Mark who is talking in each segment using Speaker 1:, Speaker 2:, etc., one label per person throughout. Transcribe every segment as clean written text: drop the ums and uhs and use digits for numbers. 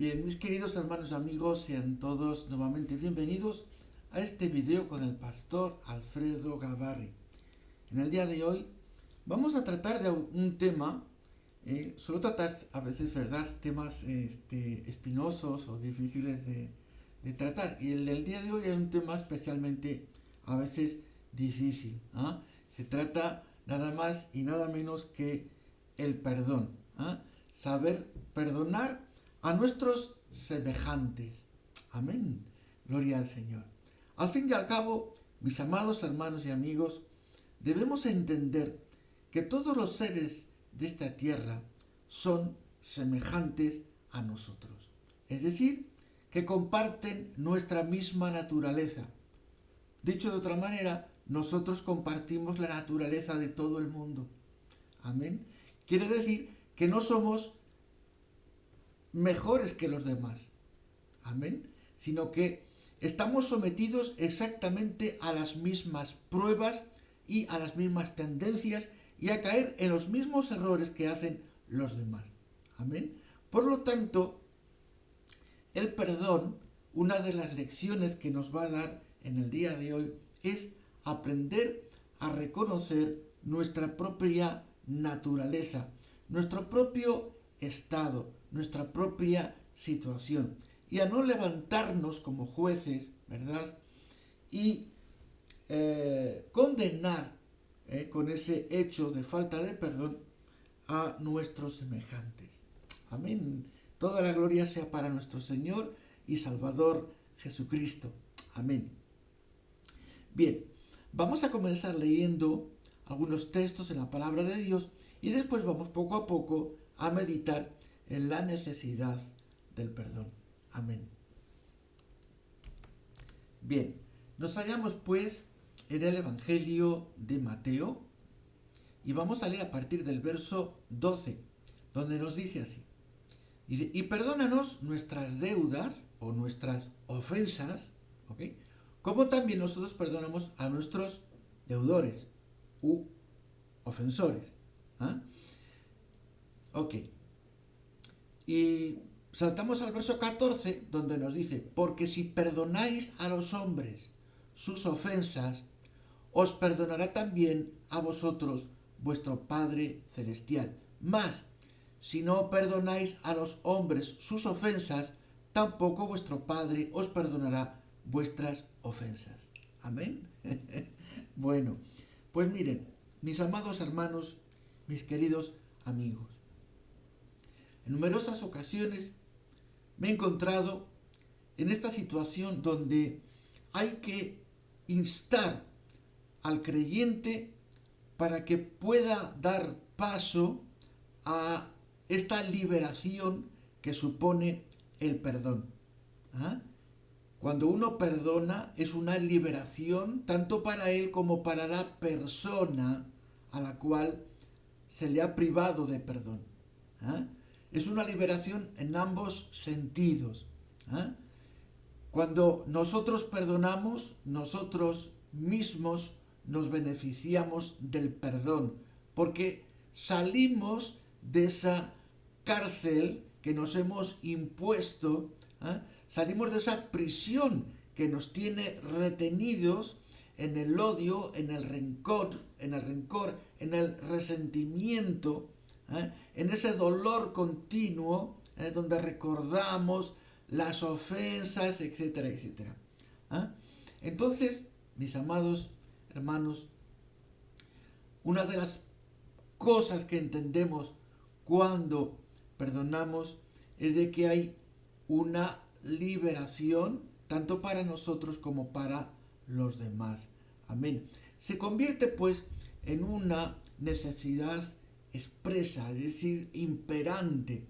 Speaker 1: Bien, mis queridos hermanos y amigos, sean todos nuevamente bienvenidos a este video con el pastor Alfredo Gavarri. En el día de hoy vamos a tratar de un tema, suelo tratar a veces, ¿verdad?, temas espinosos o difíciles de tratar. Y el del día de hoy es un tema especialmente a veces difícil. Se trata nada más y nada menos que el perdón. Saber perdonar a nuestros semejantes. Amén. Gloria al Señor. Al fin y al cabo, mis amados hermanos y amigos, debemos entender que todos los seres de esta tierra son semejantes a nosotros. Es decir, que comparten nuestra misma naturaleza. Dicho de otra manera, nosotros compartimos la naturaleza de todo el mundo. Amén. Quiere decir que no somos mejores que los demás. Amén. Sino que estamos sometidos exactamente a las mismas pruebas y a las mismas tendencias y a caer en los mismos errores que hacen los demás. Amén. Por lo tanto, el perdón, una de las lecciones que nos va a dar en el día de hoy, es aprender a reconocer nuestra propia naturaleza, nuestro propio estado, nuestra propia situación, y a no levantarnos como jueces, ¿verdad?, y condenar con ese hecho de falta de perdón a nuestros semejantes. Amén. Toda la gloria sea para nuestro Señor y Salvador Jesucristo. Amén. Bien, vamos a comenzar leyendo algunos textos en la palabra de Dios y después vamos poco a poco a meditar en la necesidad del perdón. Amén. Bien, nos hallamos pues en el Evangelio de Mateo y vamos a leer a partir del verso 12, donde nos dice así. Dice, y perdónanos nuestras deudas o nuestras ofensas, ¿ok?, como también nosotros perdonamos a nuestros deudores u ofensores. Ok. Y saltamos al verso 14, donde nos dice, porque si perdonáis a los hombres sus ofensas, os perdonará también a vosotros vuestro Padre Celestial. Mas, si no perdonáis a los hombres sus ofensas, tampoco vuestro Padre os perdonará vuestras ofensas. Amén. Bueno, pues miren, mis amados hermanos, mis queridos amigos, en numerosas ocasiones me he encontrado en esta situación donde hay que instar al creyente para que pueda dar paso a esta liberación que supone el perdón. Cuando uno perdona es una liberación tanto para él como para la persona a la cual se le ha privado de perdón. Es una liberación en ambos sentidos. Cuando nosotros perdonamos, nosotros mismos nos beneficiamos del perdón, porque salimos de esa cárcel que nos hemos impuesto, salimos de esa prisión que nos tiene retenidos en el odio, en el rencor, en el resentimiento, en ese dolor continuo, donde recordamos las ofensas, etcétera, etcétera. Entonces, mis amados hermanos, una de las cosas que entendemos cuando perdonamos es de que hay una liberación tanto para nosotros como para los demás. Amén. Se convierte pues en una necesidad expresa, es decir, imperante.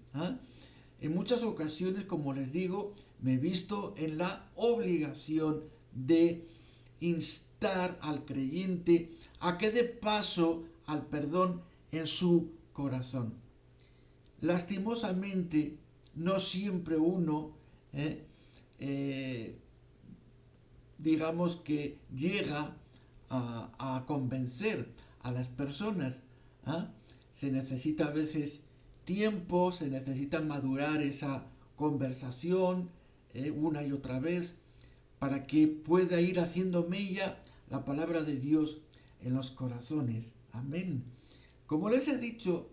Speaker 1: En muchas ocasiones, como les digo, me he visto en la obligación de instar al creyente a que dé paso al perdón en su corazón. Lastimosamente, no siempre uno, digamos que llega a convencer a las personas. Se necesita a veces tiempo, se necesita madurar esa conversación una y otra vez, para que pueda ir haciendo mella la palabra de Dios en los corazones. Amén. Como les he dicho,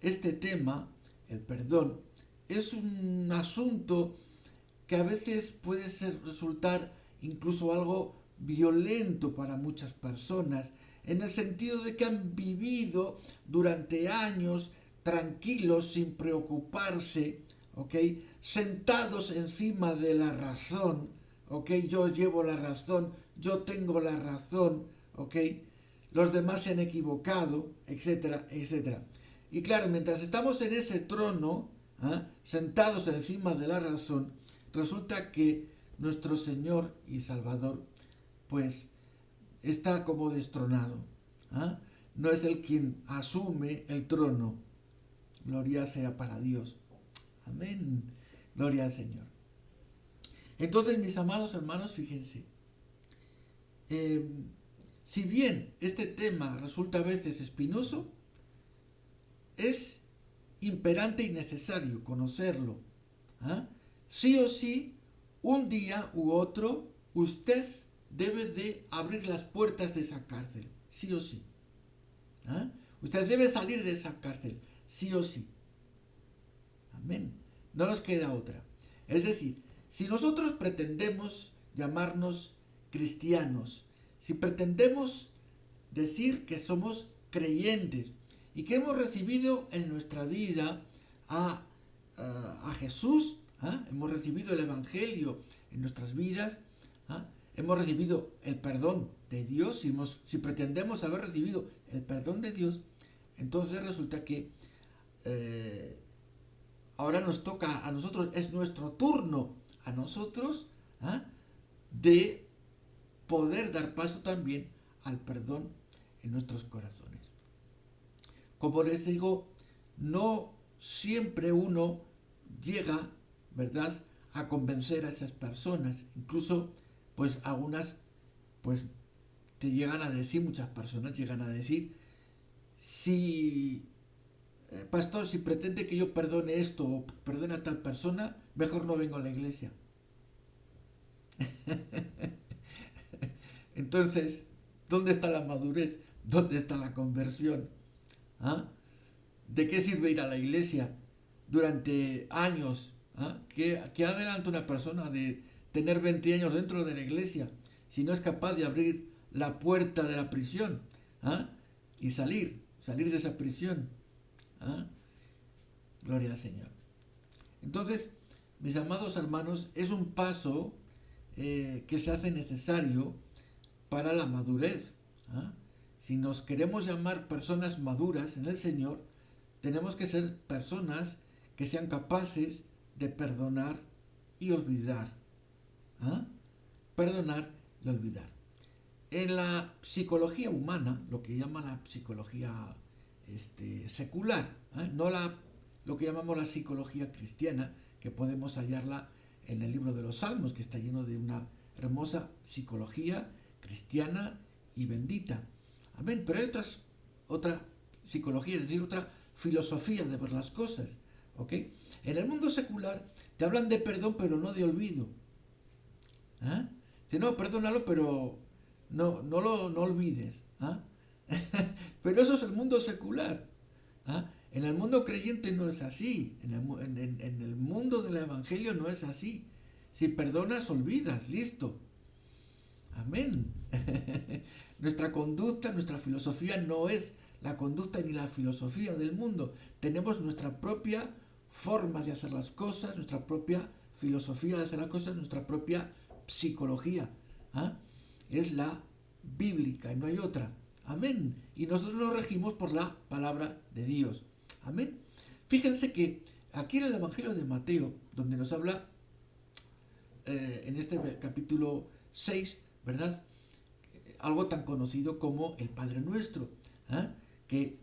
Speaker 1: este tema, el perdón, es un asunto que a veces puede resultar incluso algo violento para muchas personas, en el sentido de que han vivido durante años tranquilos, sin preocuparse, ¿ok? Sentados encima de la razón, ¿ok? Yo llevo la razón, yo tengo la razón, ¿ok? Los demás se han equivocado, etcétera, etcétera. Y claro, mientras estamos en ese trono, sentados encima de la razón, resulta que nuestro Señor y Salvador, pues, está como destronado. No es el quien asume el trono. Gloria sea para Dios. Amén. Gloria al Señor. Entonces, mis amados hermanos, fíjense, si bien este tema resulta a veces espinoso, es imperante y necesario conocerlo. Sí o sí, un día u otro, usted debe de abrir las puertas de esa cárcel, sí o sí. Usted debe salir de esa cárcel, sí o sí. Amén. No nos queda otra. Es decir, si nosotros pretendemos llamarnos cristianos, si pretendemos decir que somos creyentes y que hemos recibido en nuestra vida a Jesús, hemos recibido el Evangelio en nuestras vidas, hemos recibido el perdón de Dios, si pretendemos haber recibido el perdón de Dios, entonces resulta que ahora nos toca a nosotros, es nuestro turno a nosotros de poder dar paso también al perdón en nuestros corazones. Como les digo, no siempre uno llega, ¿verdad?, a convencer a esas personas. Incluso, pues algunas, pues te llegan a decir, muchas personas llegan a decir, si, pastor, si pretende que yo perdone esto o perdone a tal persona, mejor no vengo a la iglesia. Entonces, ¿dónde está la madurez? ¿Dónde está la conversión? ¿De qué sirve ir a la iglesia durante años? ¿Qué adelanta una persona de tener 20 años dentro de la iglesia si no es capaz de abrir la puerta de la prisión y salir de esa prisión? Gloria al Señor. Entonces, mis amados hermanos, es un paso que se hace necesario para la madurez. Si nos queremos llamar personas maduras en el Señor, tenemos que ser personas que sean capaces de perdonar y olvidar. Perdonar y olvidar. En la psicología humana, lo que llama la psicología secular, no lo que llamamos la psicología cristiana, que podemos hallarla en el libro de los Salmos, que está lleno de una hermosa psicología cristiana y bendita. Amén. Pero hay otra psicología, es decir, otra filosofía de ver las cosas. ¿Ok? En el mundo secular te hablan de perdón, pero no de olvido. Dice, no, perdónalo, pero no olvides. Pero eso es el mundo secular. En el mundo creyente no es así. En el mundo del Evangelio no es así. Si perdonas, olvidas. Listo. Amén. Nuestra conducta, nuestra filosofía no es la conducta ni la filosofía del mundo. Tenemos nuestra propia forma de hacer las cosas, nuestra propia filosofía de hacer las cosas, nuestra propia psicología. Es la bíblica y no hay otra. Amén. Y nosotros nos regimos por la palabra de Dios. Amén. Fíjense que aquí en el Evangelio de Mateo, donde nos habla en este capítulo 6, ¿verdad?, algo tan conocido como el Padre Nuestro, que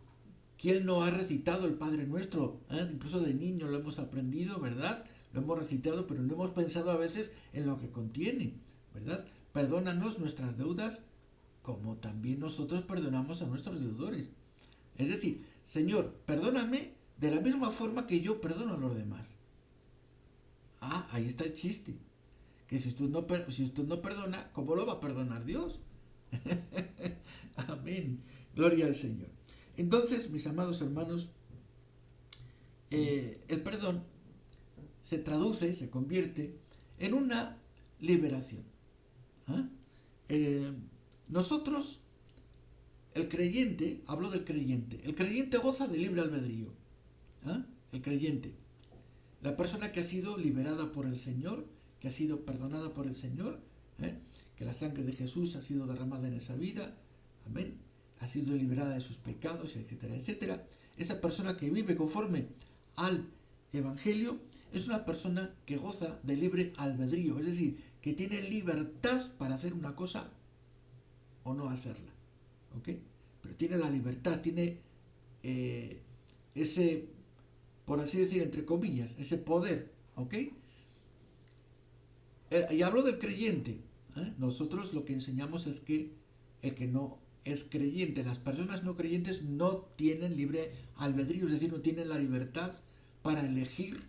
Speaker 1: ¿quién no ha recitado el Padre Nuestro? Incluso de niño lo hemos aprendido, ¿verdad? Lo hemos recitado, pero no hemos pensado a veces en lo que contiene, ¿verdad? Perdónanos nuestras deudas como también nosotros perdonamos a nuestros deudores. Es decir, Señor, perdóname de la misma forma que yo perdono a los demás. Ah, ahí está el chiste. Que si usted no perdona, ¿cómo lo va a perdonar Dios? Amén. Gloria al Señor. Entonces, mis amados hermanos, el perdón se traduce, se convierte en una liberación. ¿Ah? Nosotros, el creyente, hablo del creyente, el creyente goza de libre albedrío. ¿Ah? El creyente, la persona que ha sido liberada por el Señor, que ha sido perdonada por el Señor, que la sangre de Jesús ha sido derramada en esa vida, amén, ha sido liberada de sus pecados, etcétera, etcétera. Esa persona que vive conforme al Evangelio es una persona que goza de libre albedrío, es decir, que tiene libertad para hacer una cosa o no hacerla, ¿ok? Pero tiene la libertad, tiene ese, por así decir, entre comillas, ese poder, ¿ok? Y hablo del creyente. Nosotros lo que enseñamos es que el que no es creyente, las personas no creyentes no tienen libre albedrío, es decir, no tienen la libertad para elegir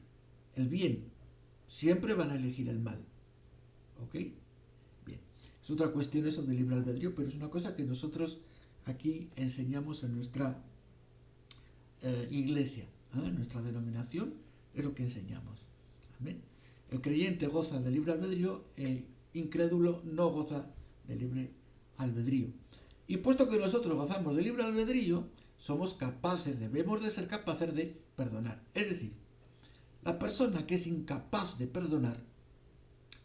Speaker 1: el bien. Siempre van a elegir el mal. ¿Ok? Bien. Es otra cuestión eso del libre albedrío, pero es una cosa que nosotros aquí enseñamos en nuestra iglesia, en nuestra denominación, es lo que enseñamos. Amén. El creyente goza de libre albedrío, el incrédulo no goza de libre albedrío. Y puesto que nosotros gozamos de libre albedrío, somos capaces, debemos de ser capaces de perdonar. Es decir, la persona que es incapaz de perdonar,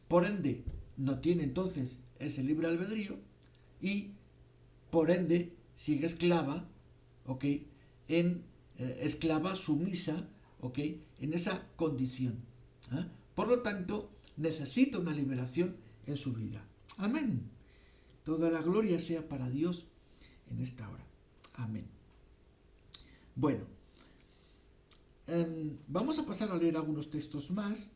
Speaker 1: por ende, no tiene entonces ese libre albedrío y, por ende, sigue esclava, ¿ok? Esclava sumisa, ¿ok? En esa condición. Por lo tanto, necesita una liberación en su vida. Amén. Toda la gloria sea para Dios en esta hora. Amén. Bueno, vamos a pasar a leer algunos textos más.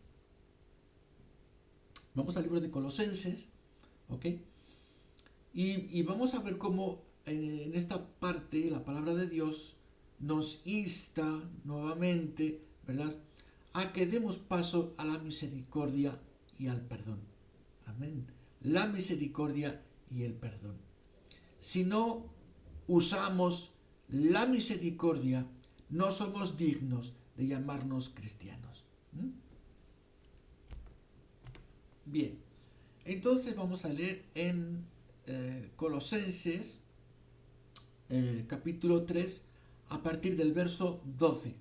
Speaker 1: Vamos al libro de Colosenses, ¿ok? Y vamos a ver cómo en esta parte la palabra de Dios nos insta nuevamente, ¿verdad?, a que demos paso a la misericordia y al perdón. Amén. La misericordia y el perdón. Si no usamos la misericordia, no somos dignos de llamarnos cristianos. Bien, entonces vamos a leer en Colosenses capítulo 3 a partir del verso 12.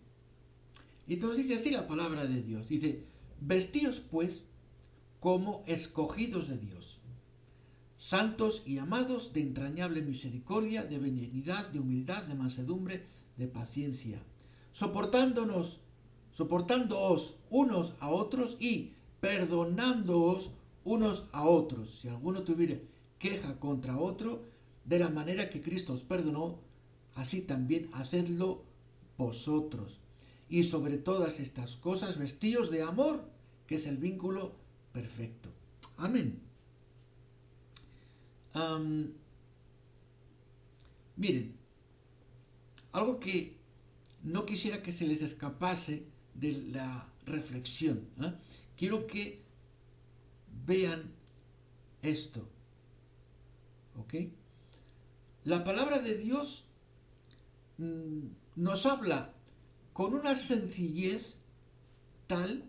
Speaker 1: Y entonces dice así la palabra de Dios. Dice, vestíos pues como escogidos de Dios, santos y amados de entrañable misericordia, de benignidad, de humildad, de mansedumbre, de paciencia, soportándoos unos a otros y perdonándoos unos a otros. Si alguno tuviera queja contra otro, de la manera que Cristo os perdonó, así también hacedlo vosotros. Y sobre todas estas cosas, vestíos de amor, que es el vínculo perfecto. Amén. Miren, algo que no quisiera que se les escapase de la reflexión. Quiero que vean esto. ¿Ok? La palabra de Dios nos habla con una sencillez tal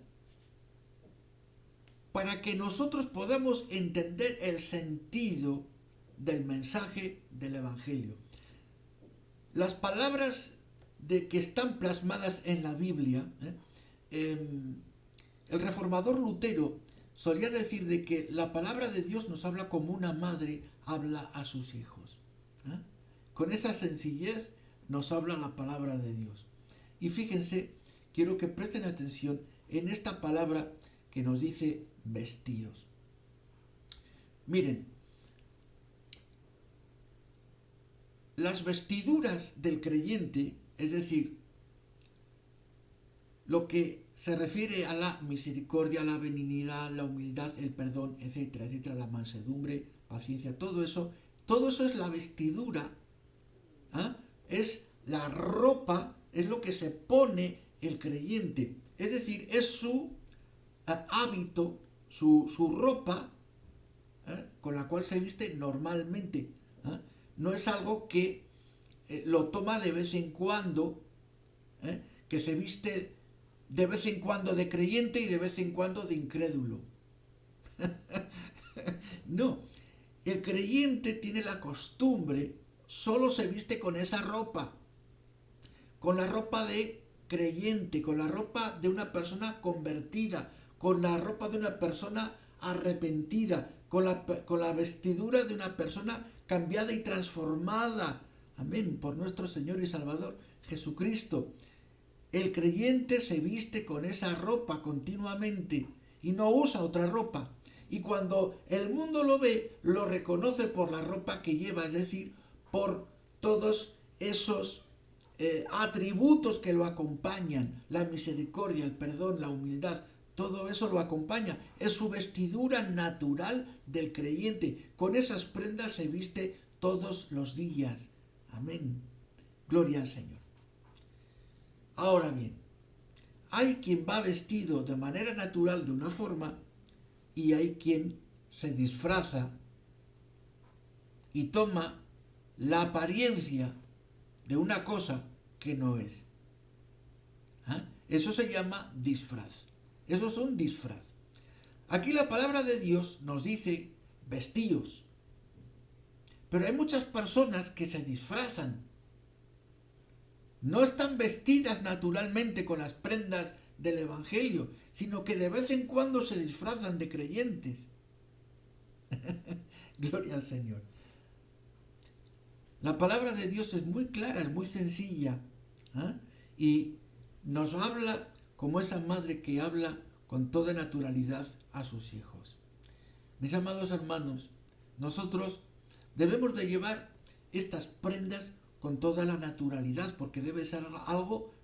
Speaker 1: para que nosotros podamos entender el sentido del mensaje del Evangelio. Las palabras que están plasmadas en la Biblia, el reformador Lutero solía decir de que la palabra de Dios nos habla como una madre habla a sus hijos. Con esa sencillez nos habla la palabra de Dios. Y fíjense, quiero que presten atención en esta palabra que nos dice vestíos. Miren, las vestiduras del creyente, es decir, lo que se refiere a la misericordia, la benignidad, la humildad, el perdón, etcétera, etcétera, la mansedumbre, paciencia, todo eso es la vestidura, es la ropa, es lo que se pone el creyente, es decir, es su hábito, su ropa, con la cual se viste normalmente. No es algo que lo toma de vez en cuando, que se viste de vez en cuando de creyente y de vez en cuando de incrédulo. No, el creyente tiene la costumbre, solo se viste con esa ropa, con la ropa de creyente, con la ropa de una persona convertida, con la ropa de una persona arrepentida, con la vestidura de una persona cambiada y transformada. Amén, por nuestro Señor y Salvador Jesucristo. El creyente se viste con esa ropa continuamente y no usa otra ropa. Y cuando el mundo lo ve, lo reconoce por la ropa que lleva, es decir, por todos esos atributos que lo acompañan, la misericordia, el perdón, la humildad, todo eso lo acompaña. Es su vestidura natural del creyente. Con esas prendas se viste todos los días. Amén. Gloria al Señor. Ahora bien, hay quien va vestido de manera natural de una forma y hay quien se disfraza y toma la apariencia de una cosa que no es. Eso se llama disfraz. Eso es un disfraz. Aquí la palabra de Dios nos dice vestíos. Pero hay muchas personas que se disfrazan. No están vestidas naturalmente con las prendas del Evangelio, sino que de vez en cuando se disfrazan de creyentes. Gloria al Señor. La palabra de Dios es muy clara, es muy sencilla, y nos habla como esa madre que habla con toda naturalidad a sus hijos. Mis amados hermanos, nosotros debemos de llevar estas prendas con toda la naturalidad, porque debe ser algo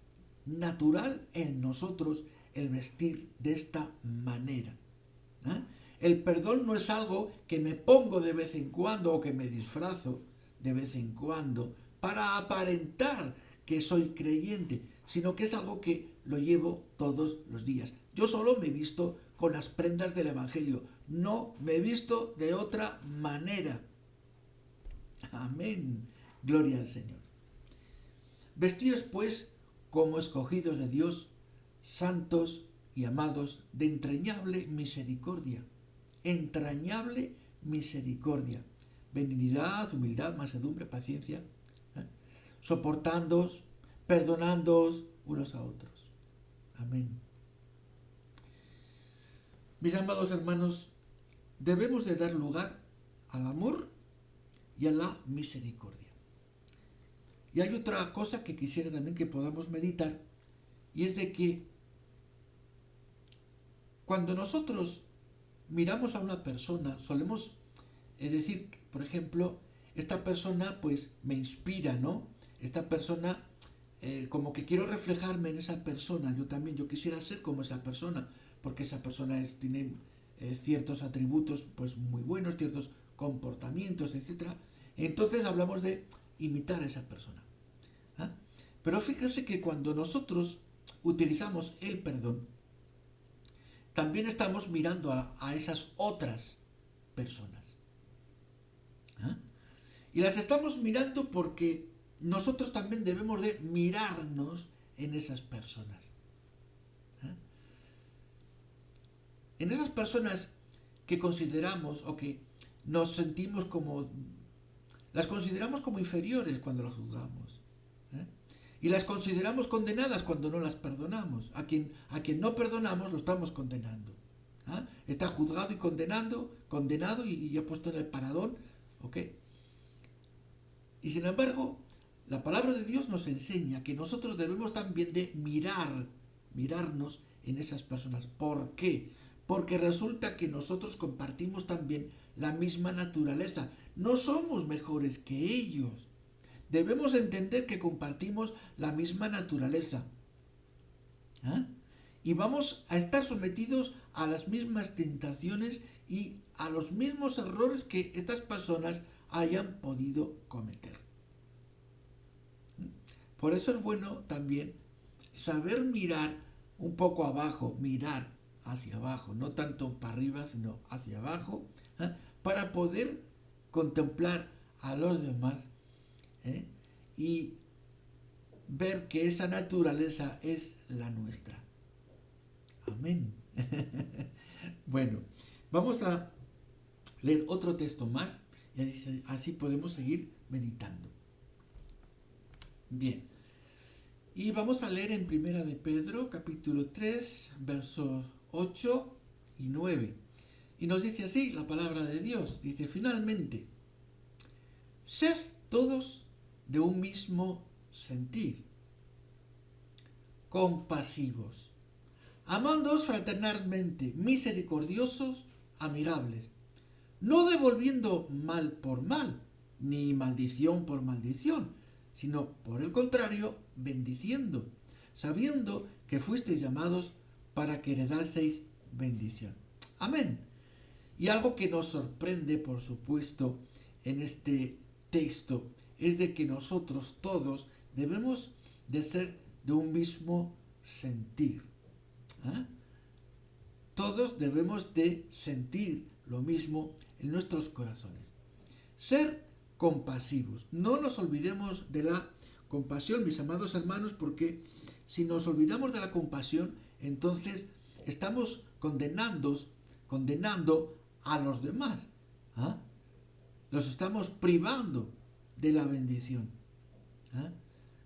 Speaker 1: natural en nosotros el vestir de esta manera. El perdón no es algo que me pongo de vez en cuando o que me disfrazo de vez en cuando para aparentar que soy creyente, sino que es algo que lo llevo todos los días. Yo solo me visto con las prendas del Evangelio, no me visto de otra manera. Amén. Gloria al Señor. Vestidos pues como escogidos de Dios, santos y amados de entrañable misericordia. Entrañable misericordia. Benignidad, humildad, mansedumbre, paciencia. Soportándoos, perdonándoos unos a otros. Amén. Mis amados hermanos, debemos de dar lugar al amor y a la misericordia. Y hay otra cosa que quisiera también que podamos meditar, y es de que cuando nosotros miramos a una persona, solemos decir, por ejemplo, esta persona pues me inspira, ¿no? Esta persona, como que quiero reflejarme en esa persona, yo quisiera ser como esa persona, porque esa persona tiene ciertos atributos pues muy buenos, ciertos comportamientos, etc. Entonces hablamos de imitar a esa persona. Pero fíjese que cuando nosotros utilizamos el perdón, también estamos mirando a esas otras personas. Y las estamos mirando porque nosotros también debemos de mirarnos en esas personas. En esas personas que consideramos o que nos sentimos como... las consideramos como inferiores cuando las juzgamos. Y las consideramos condenadas cuando no las perdonamos. A quien no perdonamos lo estamos condenando. Está juzgado y condenado y ya puesto en el paradón. ¿Ok? Y sin embargo, la palabra de Dios nos enseña que nosotros debemos también de mirarnos en esas personas. ¿Por qué? Porque resulta que nosotros compartimos también la misma naturaleza. No somos mejores que ellos. Debemos entender que compartimos la misma naturaleza. Y vamos a estar sometidos a las mismas tentaciones y a los mismos errores que estas personas hayan podido cometer. Por eso es bueno también saber mirar un poco abajo, mirar hacia abajo, no tanto para arriba, sino hacia abajo, para poder contemplar a los demás y ver que esa naturaleza es la nuestra. Amén. Bueno, vamos a leer otro texto más y así podemos seguir meditando. Bien, y vamos a leer en Primera de Pedro, capítulo 3, versos 8 y 9. Y nos dice así la palabra de Dios. Dice, finalmente, ser todos de un mismo sentir, compasivos, amándoos fraternalmente, misericordiosos, amigables, no devolviendo mal por mal, ni maldición por maldición, sino por el contrario, bendiciendo, sabiendo que fuisteis llamados para que heredaseis bendición. Amén. Y algo que nos sorprende, por supuesto, en este texto, es de que nosotros todos debemos de ser de un mismo sentir. Todos debemos de sentir lo mismo en nuestros corazones. Ser compasivos. No nos olvidemos de la compasión, mis amados hermanos, porque si nos olvidamos de la compasión, entonces estamos condenando a los demás. Los estamos privando de la bendición.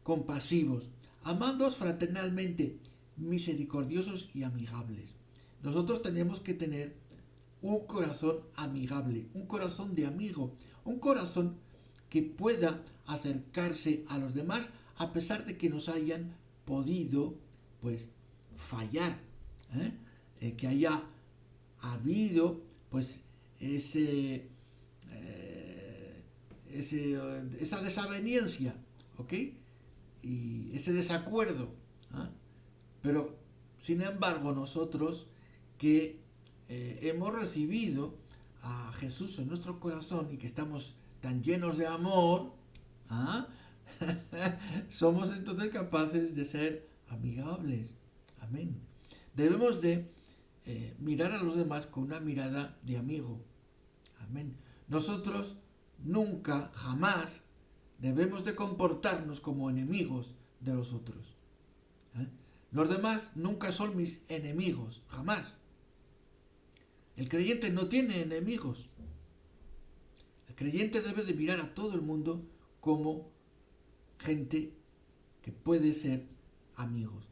Speaker 1: Compasivos, amándoos fraternalmente, misericordiosos y amigables. Nosotros tenemos que tener un corazón amigable, un corazón de amigo, un corazón que pueda acercarse a los demás a pesar de que nos hayan podido pues fallar, que haya habido pues esa desaveniencia, ¿ok? Y ese desacuerdo, pero sin embargo nosotros que hemos recibido a Jesús en nuestro corazón y que estamos tan llenos de amor, somos entonces capaces de ser amigables. Amén. Debemos de mirar a los demás con una mirada de amigo. Amén. Nosotros nunca, jamás, debemos de comportarnos como enemigos de los otros. Los demás nunca son mis enemigos, jamás. El creyente no tiene enemigos. El creyente debe de mirar a todo el mundo como gente que puede ser amigos.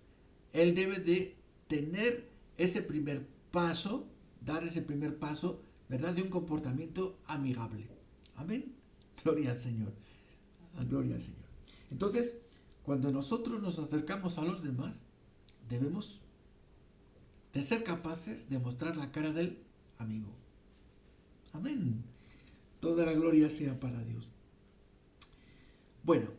Speaker 1: Él debe de tener ese primer paso, dar ese primer paso, ¿verdad?, de un comportamiento amigable. Amén. Gloria al Señor. Gloria al Señor. Entonces, cuando nosotros nos acercamos a los demás, debemos de ser capaces de mostrar la cara del amigo. Amén. Toda la gloria sea para Dios. Bueno,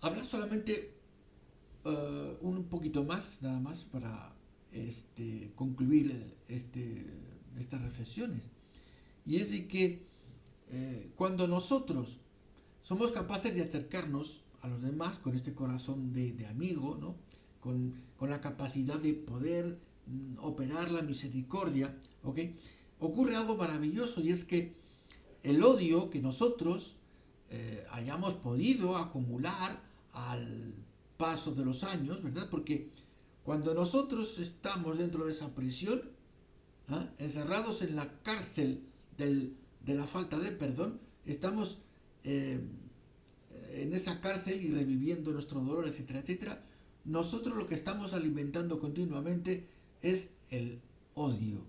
Speaker 1: hablar solamente un poquito más, nada más para concluir estas reflexiones. Y es de que cuando nosotros somos capaces de acercarnos a los demás con este corazón de amigo, ¿no?, con la capacidad de poder operar la misericordia, ¿ok?, ocurre algo maravilloso, y es que el odio que nosotros hayamos podido acumular al paso de los años, ¿verdad? Porque cuando nosotros estamos dentro de esa prisión, encerrados en la cárcel de la falta de perdón, estamos en esa cárcel y reviviendo nuestro dolor, etcétera, etcétera. Nosotros lo que estamos alimentando continuamente es el odio,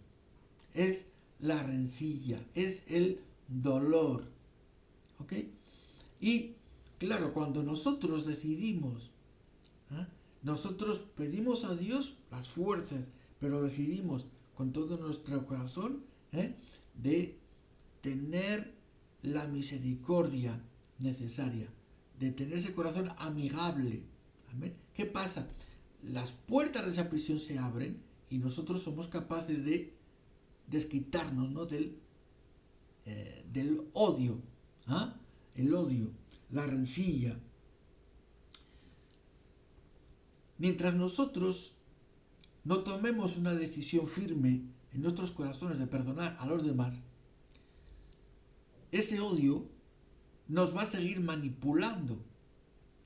Speaker 1: es la rencilla, es el dolor, ¿ok? Y claro, cuando nosotros decidimos, nosotros pedimos a Dios las fuerzas, pero decidimos con todo nuestro corazón de tener la misericordia necesaria, de tener ese corazón amigable. ¿Amén? ¿Qué pasa? Las puertas de esa prisión se abren y nosotros somos capaces de desquitarnos, ¿no?, del odio, el odio, la rencilla. mientras nosotros no tomemos una decisión firme en nuestros corazones de perdonar a los demás, ese odio nos va a seguir manipulando,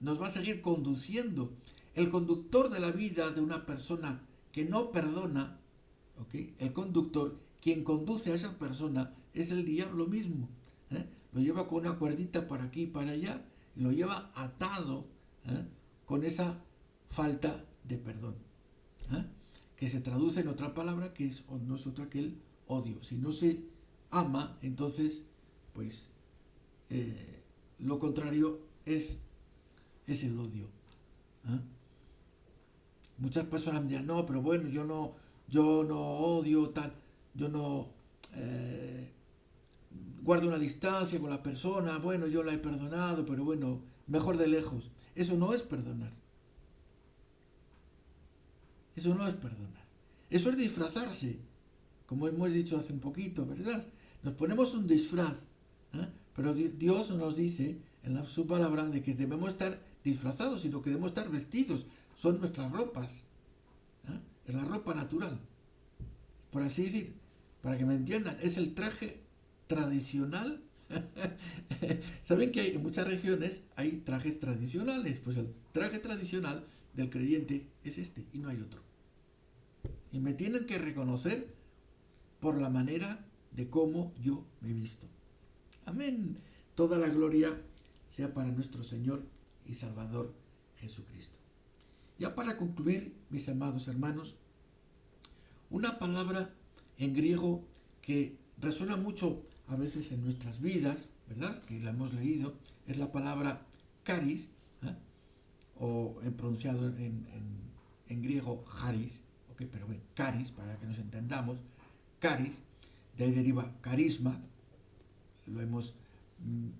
Speaker 1: nos va a seguir conduciendo. El conductor de la vida de una persona que no perdona, ¿ok? El conductor, quien conduce a esa persona, es el diablo mismo. Lo lleva con una cuerdita para aquí y para allá y lo lleva atado con esa falta de perdón, que se traduce en otra palabra que es, no es otra que el odio. Si no se ama, entonces pues lo contrario es el odio. Muchas personas me dirán, no, pero bueno, yo no odio tal, yo no guardo una distancia con la persona, bueno, yo la he perdonado, pero bueno, mejor de lejos. Eso no es perdonar. Eso no es perdonar. Eso es disfrazarse, como hemos dicho hace un poquito, ¿verdad? Nos ponemos un disfraz, pero Dios nos dice en su palabra de que debemos estar disfrazados, sino que debemos estar vestidos. Son nuestras ropas. Es la ropa natural. Por así decir, para que me entiendan, es el traje tradicional. Saben que en muchas regiones hay trajes tradicionales. Pues el traje tradicional del creyente es este y no hay otro. Y me tienen que reconocer por la manera de cómo yo me he visto. Amén. Toda la gloria sea para nuestro Señor y Salvador Jesucristo. Ya para concluir, mis amados hermanos, una palabra en griego que resuena mucho a veces en nuestras vidas, ¿verdad? Que la hemos leído, es la palabra charis, o pronunciado en griego charis, ¿okay? Pero bueno, charis, para que nos entendamos, charis, de ahí deriva carisma, lo hemos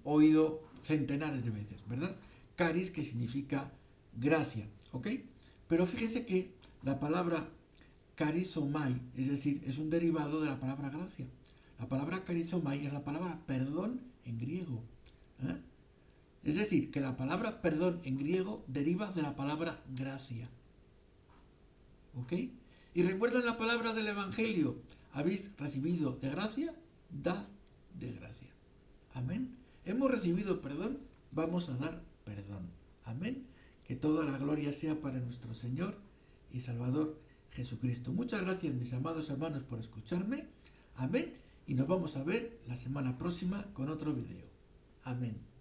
Speaker 1: oído centenares de veces, ¿verdad? Charis, que significa gracia, ¿ok? Pero fíjense que la palabra charizomai, es decir, es un derivado de la palabra gracia. La palabra charizomai es la palabra perdón en griego. Es decir, que la palabra perdón en griego deriva de la palabra gracia. ¿Ok? Y recuerden la palabra del Evangelio. Habéis recibido de gracia, dad de gracia. Amén. Hemos recibido perdón, vamos a dar perdón. Amén. Que toda la gloria sea para nuestro Señor y Salvador Jesucristo. Muchas gracias, mis amados hermanos, por escucharme. Amén. Y nos vamos a ver la semana próxima con otro video. Amén.